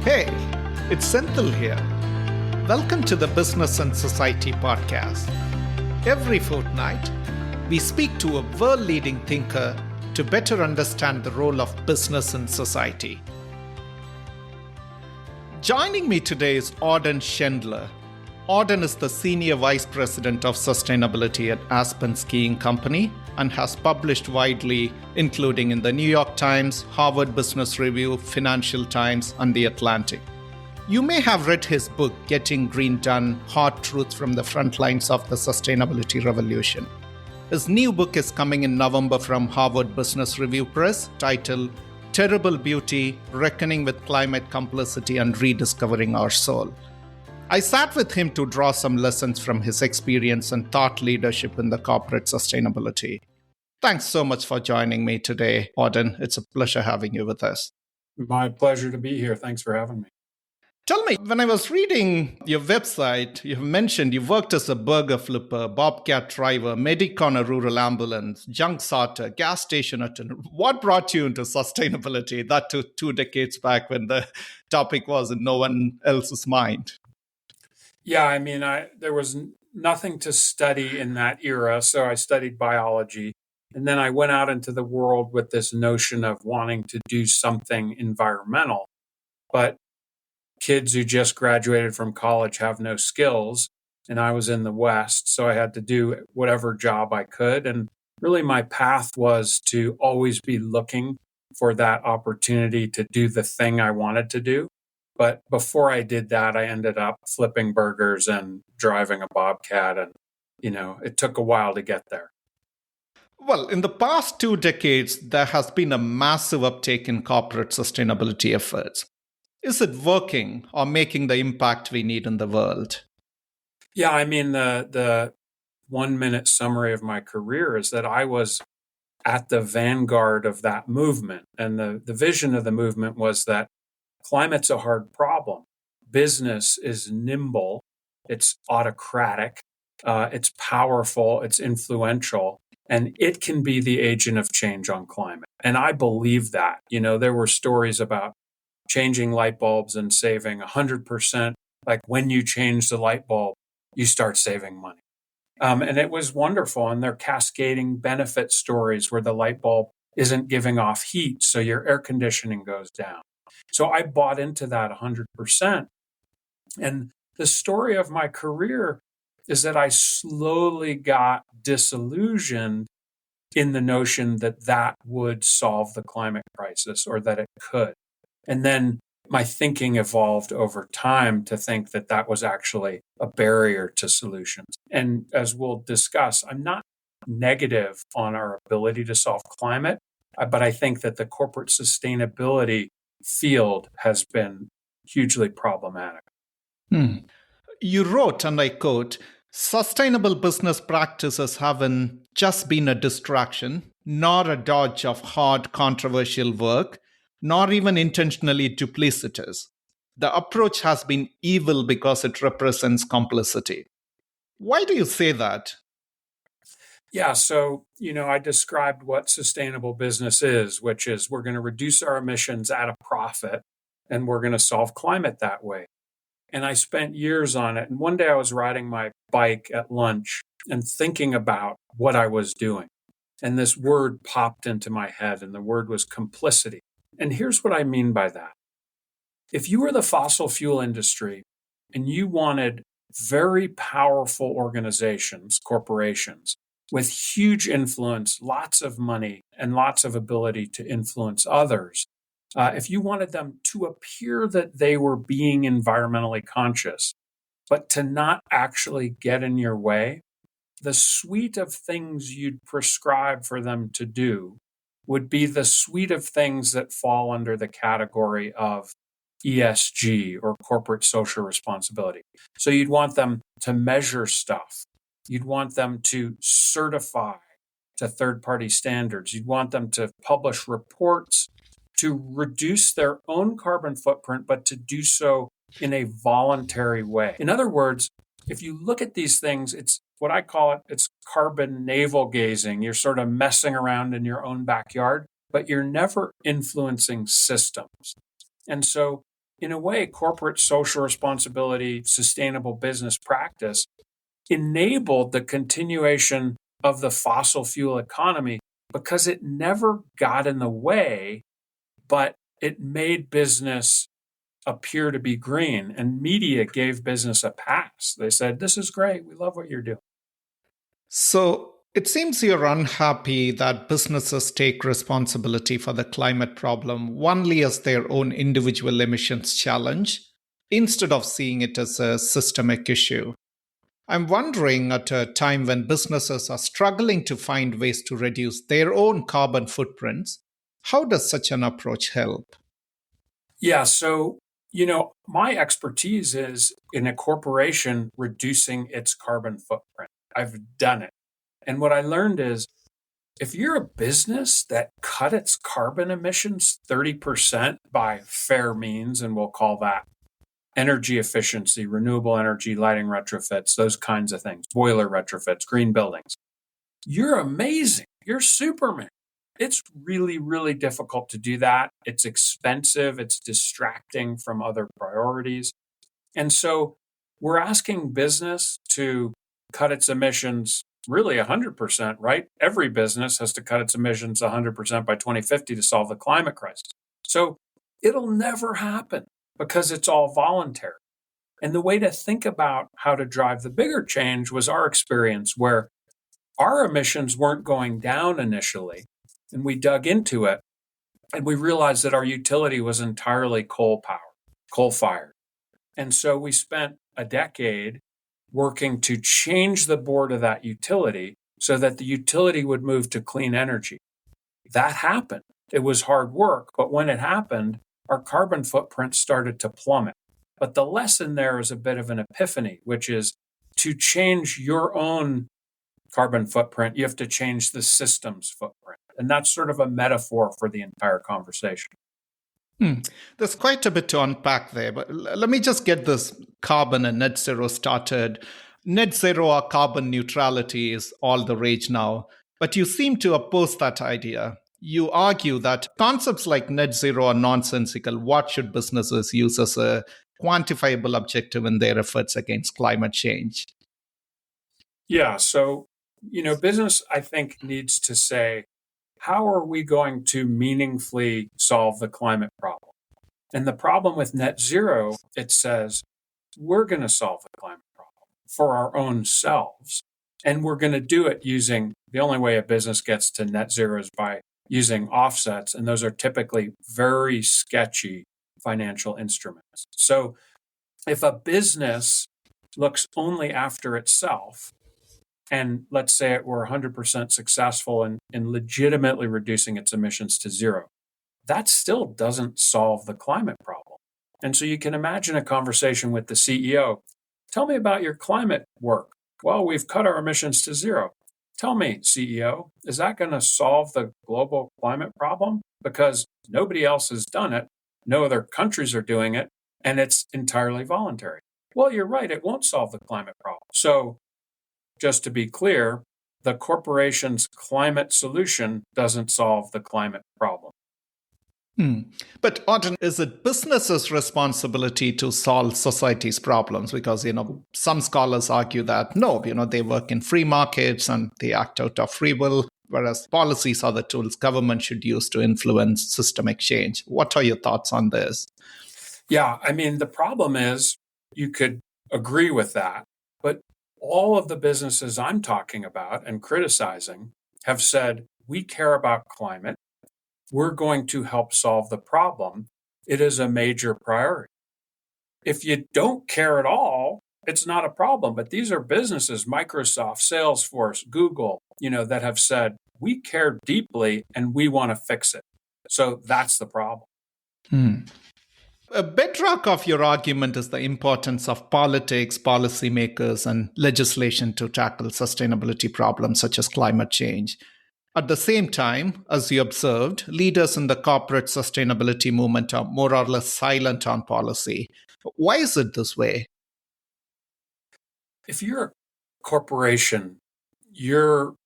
Hey, it's Senthil here. Welcome to the Business and Society podcast. Every fortnight, we speak to a world leading thinker to better understand the role of business in society. Joining me today is Auden Schendler. Auden is the Senior Vice President of Sustainability at Aspen Skiing Company and has published widely, including in the New York Times, Harvard Business Review, Financial Times, and The Atlantic. You may have read his book, Getting Green Done: Hard Truths from the Front Lines of the Sustainability Revolution. His new book is coming in November from Harvard Business Review Press, titled Terrible Beauty: Reckoning with Climate Complicity and Rediscovering Our Soul. I sat with him to draw some lessons from his experience and thought leadership in the corporate sustainability. Thanks so much for joining me today, Auden. It's a pleasure having you with us. My pleasure to be here. Thanks for having me. Tell me, when I was reading your website, you mentioned you worked as a burger flipper, bobcat driver, medic on a rural ambulance, junk sorter, gas station attendant. What brought you into sustainability? That too, 2 decades back when the topic was in no one else's mind. Yeah, there was nothing to study in that era, so I studied biology. And then I went out into the world with this notion of wanting to do something environmental. But kids who just graduated from college have no skills, and I was in the West, so I had to do whatever job I could. And really my path was to always be looking for that opportunity to do the thing I wanted to do. But before I did that, I ended up flipping burgers and driving a bobcat. And, it took a while to get there. Well, in the past 2 decades, there has been a massive uptake in corporate sustainability efforts. Is it working or making the impact we need in the world? Yeah, the 1 minute summary of my career is that I was at the vanguard of that movement. And the vision of the movement was that climate's a hard problem. Business is nimble, it's autocratic, it's powerful, it's influential, and it can be the agent of change on climate. And I believe that. There were stories about changing light bulbs and saving 100%. Like when you change the light bulb, you start saving money. And it was wonderful. And they're cascading benefit stories where the light bulb isn't giving off heat, so your air conditioning goes down. So I bought into that 100%. And the story of my career is that I slowly got disillusioned in the notion that that would solve the climate crisis or that it could. And then my thinking evolved over time to think that that was actually a barrier to solutions. And as we'll discuss, I'm not negative on our ability to solve climate, but I think that the corporate sustainability field has been hugely problematic. You wrote, and I quote, sustainable business practices haven't just been a distraction, nor a dodge of hard, controversial work, nor even intentionally duplicitous. The approach has been evil because it represents complicity. Why do you say that? Yeah, so, I described what sustainable business is, which is we're going to reduce our emissions at a profit and we're going to solve climate that way. And I spent years on it. And one day I was riding my bike at lunch and thinking about what I was doing. And this word popped into my head, and the word was complicity. And here's what I mean by that. If you were the fossil fuel industry and you wanted very powerful organizations, corporations, with huge influence, lots of money, and lots of ability to influence others, if you wanted them to appear that they were being environmentally conscious, but to not actually get in your way, the suite of things you'd prescribe for them to do would be the suite of things that fall under the category of ESG or corporate social responsibility. So you'd want them to measure stuff. You'd want them to certify to third-party standards. You'd want them to publish reports to reduce their own carbon footprint, but to do so in a voluntary way. In other words, if you look at these things, it's what I call it, it's carbon navel gazing. You're sort of messing around in your own backyard, but you're never influencing systems. And so in a way, corporate social responsibility, sustainable business practice enabled the continuation of the fossil fuel economy because it never got in the way, but it made business appear to be green. And media gave business a pass. They said, this is great. We love what you're doing. So it seems you're unhappy that businesses take responsibility for the climate problem only as their own individual emissions challenge, instead of seeing it as a systemic issue. I'm wondering, at a time when businesses are struggling to find ways to reduce their own carbon footprints, how does such an approach help? Yeah. So, my expertise is in a corporation reducing its carbon footprint. I've done it. And what I learned is if you're a business that cut its carbon emissions 30% by fair means, and we'll call that energy efficiency, renewable energy, lighting retrofits, those kinds of things, boiler retrofits, green buildings, you're amazing. You're Superman. It's really, really difficult to do that. It's expensive. It's distracting from other priorities. And so we're asking business to cut its emissions really 100%, right? Every business has to cut its emissions 100% by 2050 to solve the climate crisis. So it'll never happen because it's all voluntary. And the way to think about how to drive the bigger change was our experience where our emissions weren't going down initially. And we dug into it and we realized that our utility was entirely coal power, coal fired. And so we spent a decade working to change the board of that utility so that the utility would move to clean energy. That happened. It was hard work, but when it happened, our carbon footprint started to plummet. But the lesson there is a bit of an epiphany, which is to change your own carbon footprint, you have to change the system's footprint. And that's sort of a metaphor for the entire conversation. There's quite a bit to unpack there, but let me just get this carbon and net zero started. Net zero or carbon neutrality is all the rage now, but you seem to oppose that idea. You argue that concepts like net zero are nonsensical. What should businesses use as a quantifiable objective in their efforts against climate change? Yeah. So, business, I think, needs to say, how are we going to meaningfully solve the climate problem? And the problem with net zero, it says, we're going to solve the climate problem for our own selves. And we're going to do it using the only way a business gets to net zero is by using offsets. And those are typically very sketchy financial instruments. So if a business looks only after itself, and let's say it were 100% successful in legitimately reducing its emissions to zero, that still doesn't solve the climate problem. And so you can imagine a conversation with the CEO. Tell me about your climate work. Well, we've cut our emissions to zero. Tell me, CEO, is that going to solve the global climate problem? Because nobody else has done it. No other countries are doing it, and it's entirely voluntary. Well, you're right. It won't solve the climate problem. So just to be clear, the corporation's climate solution doesn't solve the climate problem. But Auden, is it businesses' responsibility to solve society's problems? Because, some scholars argue that no, they work in free markets and they act out of free will, whereas policies are the tools government should use to influence systemic change. What are your thoughts on this? Yeah, I mean, the problem is you could agree with that, but all of the businesses I'm talking about and criticizing have said, we care about climate. We're going to help solve the problem. It is a major priority. If you don't care at all, it's not a problem. But these are businesses, Microsoft, Salesforce, Google, that have said, we care deeply and we want to fix it. So that's the problem. A bedrock of your argument is the importance of politics, policymakers, and legislation to tackle sustainability problems such as climate change. At the same time, as you observed, leaders in the corporate sustainability movement are more or less silent on policy. Why is it this way? If you're a corporation, you're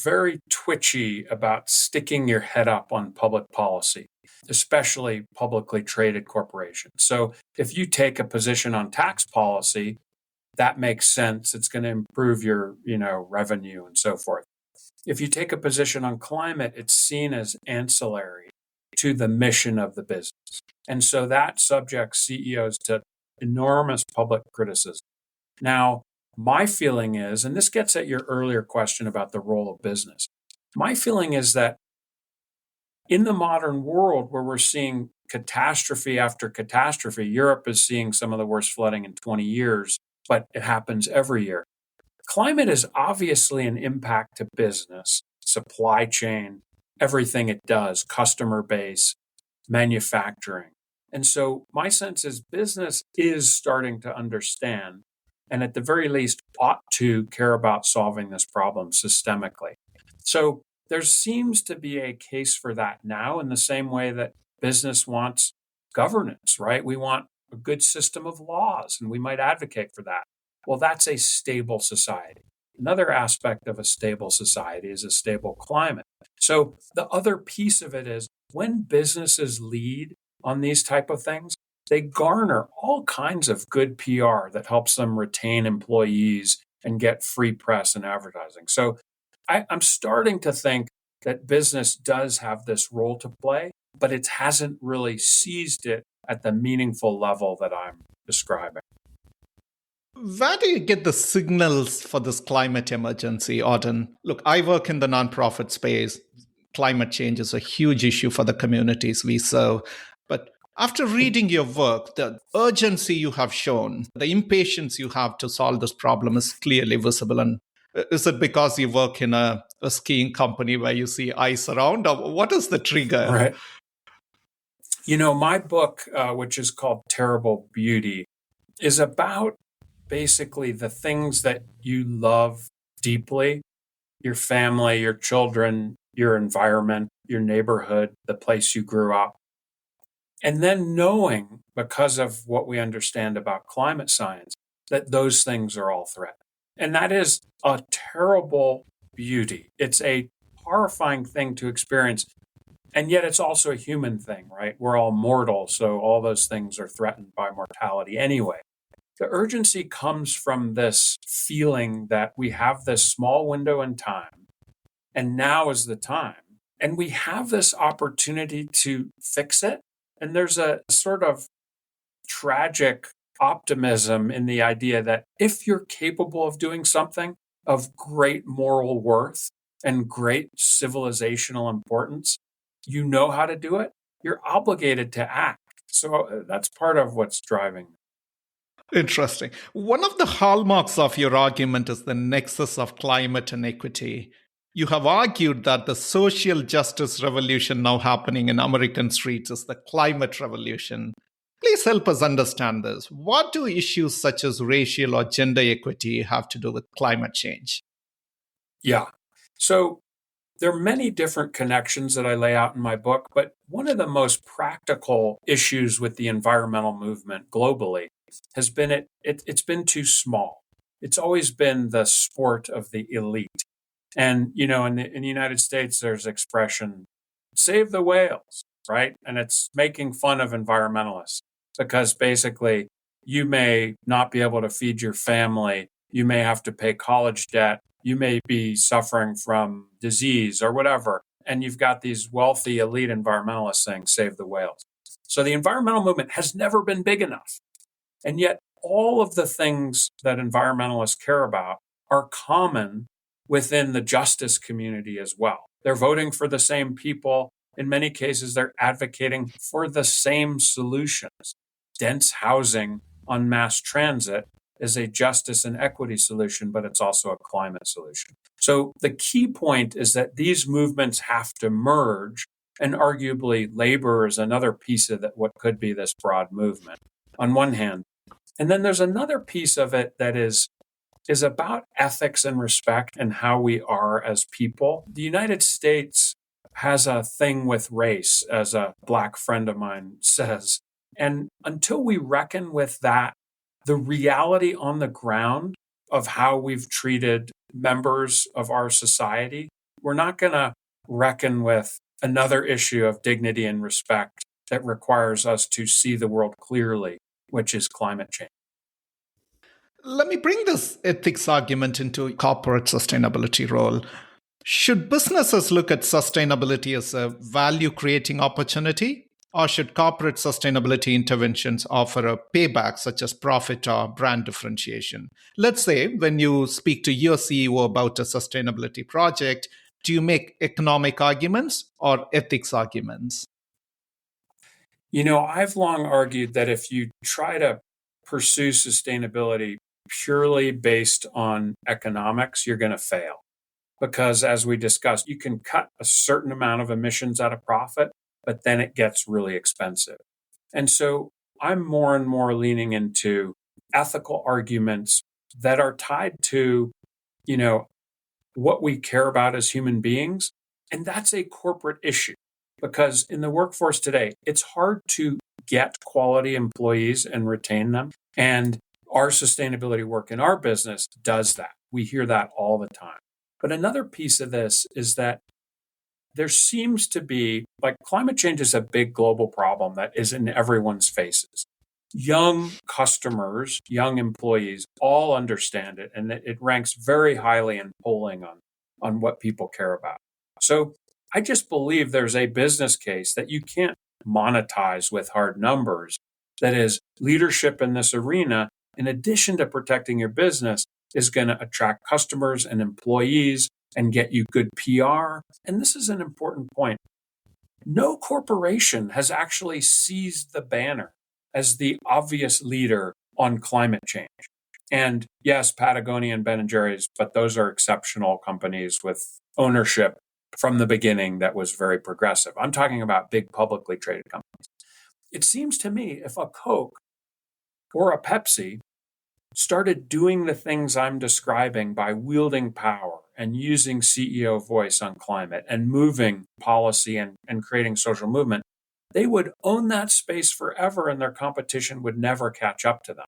very twitchy about sticking your head up on public policy, especially publicly traded corporations. So if you take a position on tax policy, that makes sense. It's going to improve your, revenue and so forth. If you take a position on climate, it's seen as ancillary to the mission of the business. And so that subjects CEOs to enormous public criticism. Now, my feeling is, and this gets at your earlier question about the role of business, my feeling is that in the modern world where we're seeing catastrophe after catastrophe, Europe is seeing some of the worst flooding in 20 years, but it happens every year. Climate is obviously an impact to business, supply chain, everything it does, customer base, manufacturing. And so my sense is business is starting to understand, and at the very least ought to care about solving this problem systemically. So there seems to be a case for that now in the same way that business wants governance, right? We want a good system of laws, and we might advocate for that. Well, that's a stable society. Another aspect of a stable society is a stable climate. So the other piece of it is when businesses lead on these type of things, they garner all kinds of good PR that helps them retain employees and get free press and advertising. So I'm starting to think that business does have this role to play, but it hasn't really seized it at the meaningful level that I'm describing. Where do you get the signals for this climate emergency, Auden? Look, I work in the nonprofit space. Climate change is a huge issue for the communities we serve. But after reading your work, the urgency you have shown, the impatience you have to solve this problem is clearly visible. And is it because you work in a skiing company where you see ice around? Or what is the trigger? Right. My book, which is called Terrible Beauty, is about basically the things that you love deeply, your family, your children, your environment, your neighborhood, the place you grew up. And then knowing, because of what we understand about climate science, that those things are all threatened. And that is a terrible beauty. It's a horrifying thing to experience. And yet it's also a human thing, right? We're all mortal, so all those things are threatened by mortality anyway. The urgency comes from this feeling that we have this small window in time, and now is the time. And we have this opportunity to fix it. And there's a sort of tragic optimism in the idea that if you're capable of doing something of great moral worth and great civilizational importance, you know how to do it, you're obligated to act. So that's part of what's driving me. Interesting. One of the hallmarks of your argument is the nexus of climate and equity. You have argued that the social justice revolution now happening in American streets is the climate revolution. Please help us understand this. What do issues such as racial or gender equity have to do with climate change? Yeah. So there are many different connections that I lay out in my book, but one of the most practical issues with the environmental movement globally has been it's been too small. It's always been the sport of the elite. And, in the United States, there's expression, save the whales, right? And it's making fun of environmentalists because basically you may not be able to feed your family. You may have to pay college debt. You may be suffering from disease or whatever. And you've got these wealthy elite environmentalists saying, save the whales. So the environmental movement has never been big enough. And yet all of the things that environmentalists care about are common within the justice community as well. They're voting for the same people. In many cases, they're advocating for the same solutions. Dense housing on mass transit is a justice and equity solution, but it's also a climate solution. So the key point is that these movements have to merge, and arguably labor is another piece of that, what could be this broad movement on one hand. And then there's another piece of it that is about ethics and respect and how we are as people. The United States has a thing with race, as a Black friend of mine says. And until we reckon with that, the reality on the ground of how we've treated members of our society we're not going to reckon with another issue of dignity and respect that requires us to see the world clearly, which is climate change. Let me bring this ethics argument into corporate sustainability role. Should businesses look at sustainability as a value creating opportunity? Or should corporate sustainability interventions offer a payback, such as profit or brand differentiation? Let's say when you speak to your CEO about a sustainability project, do you make economic arguments or ethics arguments? I've long argued that if you try to pursue sustainability purely based on economics, you're going to fail. Because as we discussed, you can cut a certain amount of emissions at a profit, but then it gets really expensive. And so I'm more and more leaning into ethical arguments that are tied to, you know, what we care about as human beings. And that's a corporate issue because in the workforce today, it's hard to get quality employees and retain them. And our sustainability work in our business does that. We hear that all the time. But another piece of this is that there seems to be, like, climate change is a big global problem that is in everyone's faces. Young customers, young employees all understand it, and it ranks very highly in polling on what people care about. So I just believe there's a business case that you can't monetize with hard numbers. That is, leadership in this arena, in addition to protecting your business, is going to attract customers and employees and get you good PR. And this is an important point. No corporation has actually seized the banner as the obvious leader on climate change. And yes, Patagonia and Ben& Jerry's, but those are exceptional companies with ownership from the beginning that was very progressive. I'm talking about big publicly traded companies. It seems to me if a Coke or a Pepsi started doing the things I'm describing by wielding power and using CEO voice on climate and moving policy and creating social movement, they would own that space forever and their competition would never catch up to them.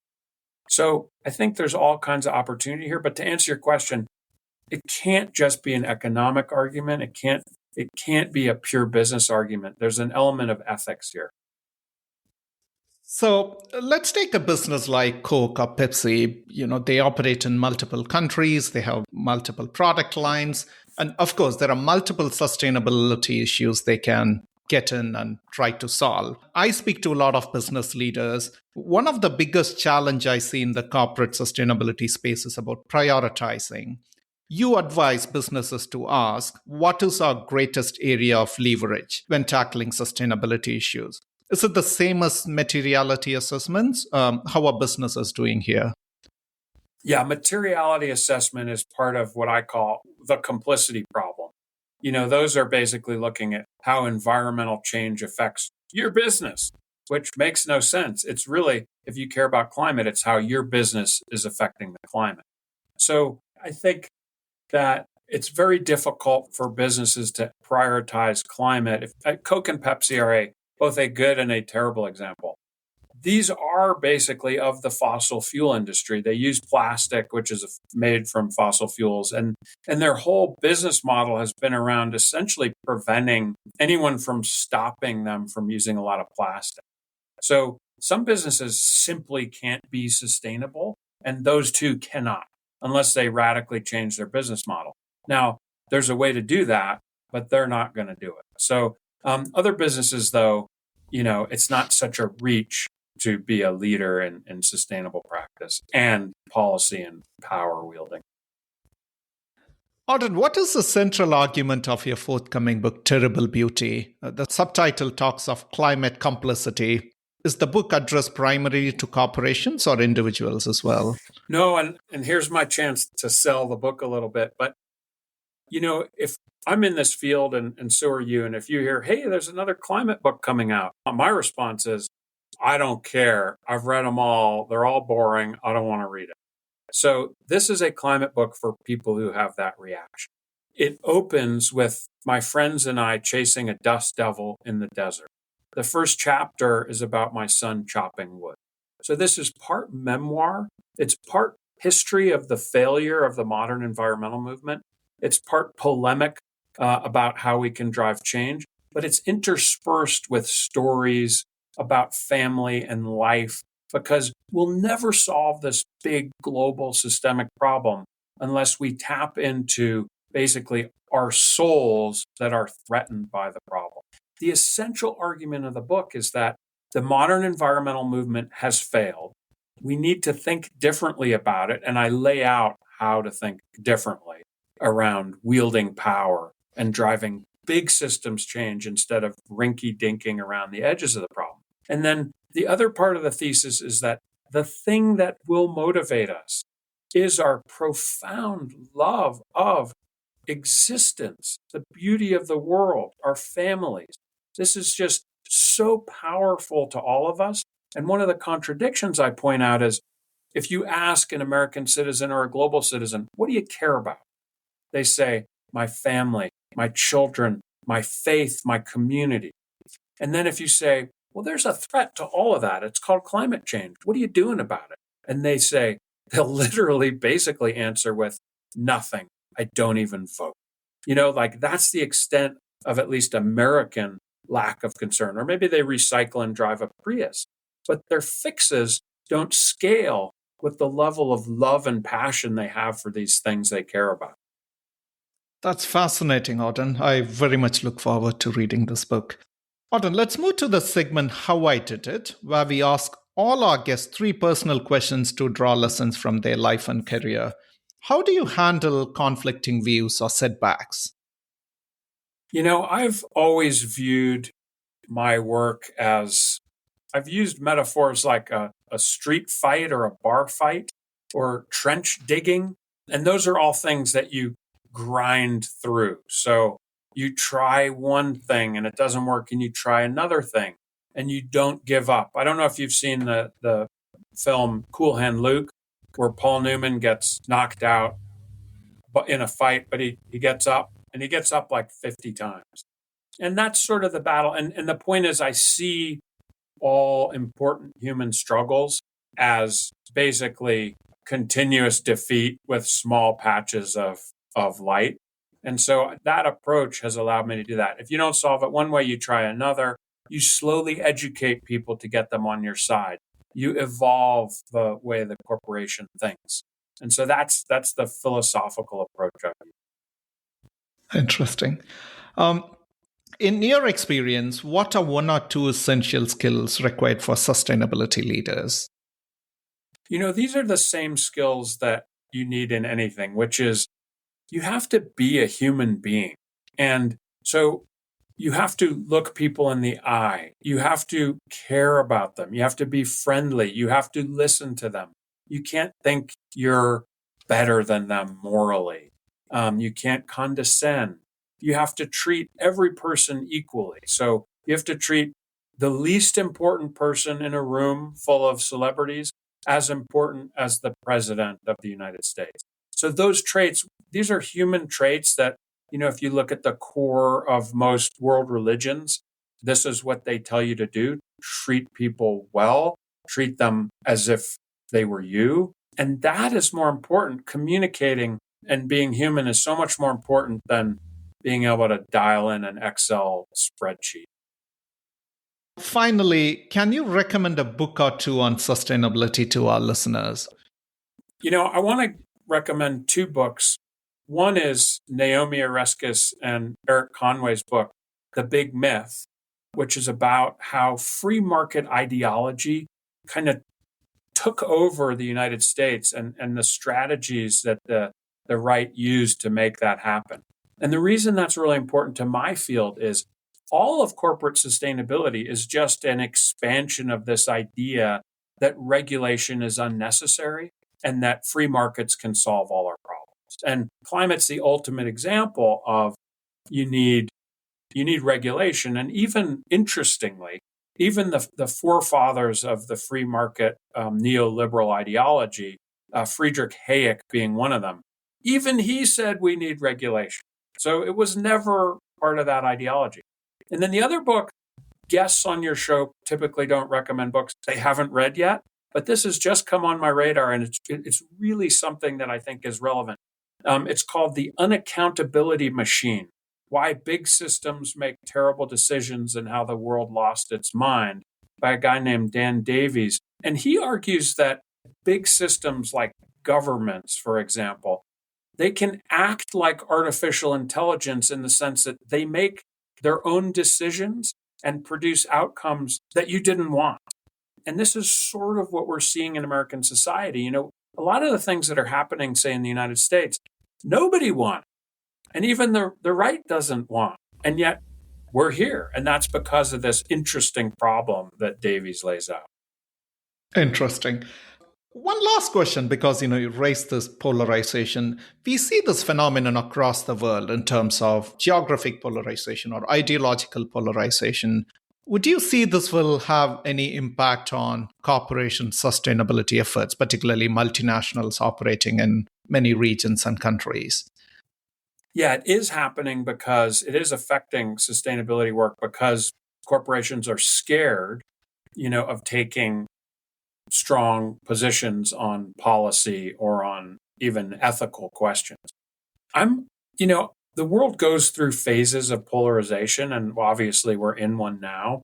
So I think there's all kinds of opportunity here. But to answer your question, it can't just be an economic argument. It can't be a pure business argument. There's an element of ethics here. So let's take a business like Coke or Pepsi. They operate in multiple countries, they have multiple product lines. And of course, there are multiple sustainability issues they can get in and try to solve. I speak to a lot of business leaders. One of the biggest challenge I see in the corporate sustainability space is about prioritizing. You advise businesses to ask, what is our greatest area of leverage when tackling sustainability issues? Is it the same as materiality assessments? How are businesses doing here? Yeah, materiality assessment is part of what I call the complicity problem. Those are basically looking at how environmental change affects your business, which makes no sense. It's really, if you care about climate, it's how your business is affecting the climate. So I think that it's very difficult for businesses to prioritize climate. If Coke and Pepsi are both a good and a terrible example. These are basically of the fossil fuel industry. They use plastic, which is made from fossil fuels, and their whole business model has been around essentially preventing anyone from stopping them from using a lot of plastic. So some businesses simply can't be sustainable, and those two cannot unless they radically change their business model. Now, there's a way to do that, but they're not going to do it. So other businesses, though, it's not such a reach to be a leader in sustainable practice and policy and power wielding. Auden, what is the central argument of your forthcoming book, Terrible Beauty? The subtitle talks of climate complicity. Is the book addressed primarily to corporations or individuals as well? No, and here's my chance to sell the book a little bit. But, if I'm in this field and so are you, and if you hear, hey, there's another climate book coming out, my response is, I don't care. I've read them all. They're all boring. I don't want to read it. So this is a climate book for people who have that reaction. It opens with my friends and I chasing a dust devil in the desert. The first chapter is about my son chopping wood. So this is part memoir. It's part history of the failure of the modern environmental movement. It's part polemic about how we can drive change, but it's interspersed with stories about family and life, because we'll never solve this big global systemic problem unless we tap into basically our souls that are threatened by the problem. The essential argument of the book is that the modern environmental movement has failed. We need to think differently about it. And I lay out how to think differently around wielding power and driving big systems change instead of rinky dinking around the edges of the problem. And then the other part of the thesis is that the thing that will motivate us is our profound love of existence, the beauty of the world, our families. This is just so powerful to all of us. And one of the contradictions I point out is if you ask an American citizen or a global citizen, what do you care about? They say, my family, my children, my faith, my community. And then if you say, well, there's a threat to all of that. It's called climate change. What are you doing about it? And they'll literally basically answer with nothing. I don't even vote. Like that's the extent of at least American lack of concern. Or maybe they recycle and drive a Prius, but their fixes don't scale with the level of love and passion they have for these things they care about. That's fascinating, Auden. I very much look forward to reading this book. Auden, let's move to the segment How I Did It, where we ask all our guests 3 personal questions to draw lessons from their life and career. How do you handle conflicting views or setbacks? I've always viewed my work as I've used metaphors like a street fight or a bar fight or trench digging. And those are all things that you grind through. So you try one thing and it doesn't work, and you try another thing and you don't give up. I don't know if you've seen the film Cool Hand Luke, where Paul Newman gets knocked out in a fight, but he gets up, and he gets up like 50 times. And that's sort of the battle. And the point is, I see all important human struggles as basically continuous defeat with small patches of light. And so that approach has allowed me to do that. If you don't solve it one way, you try another. You slowly educate people to get them on your side. You evolve the way the corporation thinks. And so that's the philosophical approach of it. Interesting. In your experience, what are 1 or 2 essential skills required for sustainability leaders? These are the same skills that you need in anything, which is you have to be a human being. And so you have to look people in the eye. You have to care about them. You have to be friendly. You have to listen to them. You can't think you're better than them morally. You can't condescend. You have to treat every person equally. So you have to treat the least important person in a room full of celebrities as important as the president of the United States. So those traits, these are human traits that, if you look at the core of most world religions, this is what they tell you to do. Treat people well, treat them as if they were you. And that is more important. Communicating and being human is so much more important than being able to dial in an Excel spreadsheet. Finally, can you recommend a book or 2 on sustainability to our listeners? I want to recommend 2 books. One is Naomi Oreskes and Eric Conway's book, The Big Myth, which is about how free market ideology kind of took over the United States and the strategies that the right used to make that happen. And the reason that's really important to my field is all of corporate sustainability is just an expansion of this idea that regulation is unnecessary and that free markets can solve all our problems. And climate's the ultimate example of you need regulation. And even interestingly, even the forefathers of the free market neoliberal ideology, Friedrich Hayek being one of them, even he said we need regulation. So it was never part of that ideology. And then the other book, guests on your show typically don't recommend books they haven't read yet, but this has just come on my radar, and it's really something that I think is relevant. It's called The Unaccountability Machine. Why Big Systems Make Terrible Decisions and How the World Lost Its Mind by a guy named Dan Davies. And he argues that big systems like governments, for example, they can act like artificial intelligence in the sense that they make their own decisions and produce outcomes that you didn't want. And this is sort of what we're seeing in American society. A lot of the things that are happening, say, in the United States, nobody wants. And even the right doesn't want. And yet we're here. And that's because of this interesting problem that Davies lays out. Interesting. One last question, because you raised this polarization. We see this phenomenon across the world in terms of geographic polarization or ideological polarization. Would you see this will have any impact on corporation sustainability efforts, particularly multinationals operating in many regions and countries? Yeah, it is happening because it is affecting sustainability work because corporations are scared, of taking strong positions on policy or on even ethical questions. The world goes through phases of polarization, and obviously we're in one now,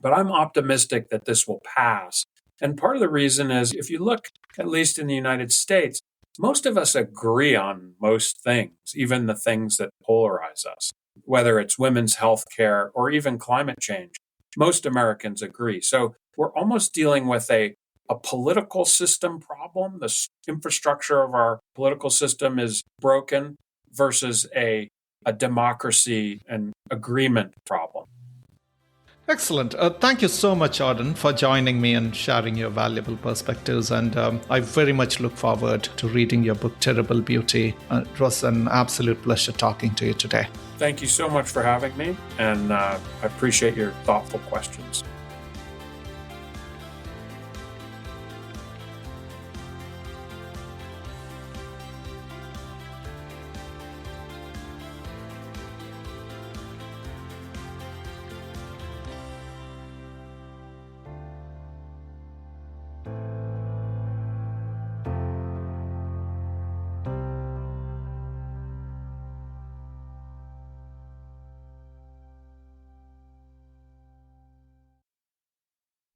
but I'm optimistic that this will pass. And part of the reason is if you look, at least in the United States, most of us agree on most things, even the things that polarize us, whether it's women's health care or even climate change. Most Americans agree. So we're almost dealing with a political system problem. The infrastructure of our political system is broken versus a democracy and agreement problem. Excellent. Thank you so much, Auden, for joining me and sharing your valuable perspectives. And I very much look forward to reading your book, Terrible Beauty. It was an absolute pleasure talking to you today. Thank you so much for having me, and I appreciate your thoughtful questions.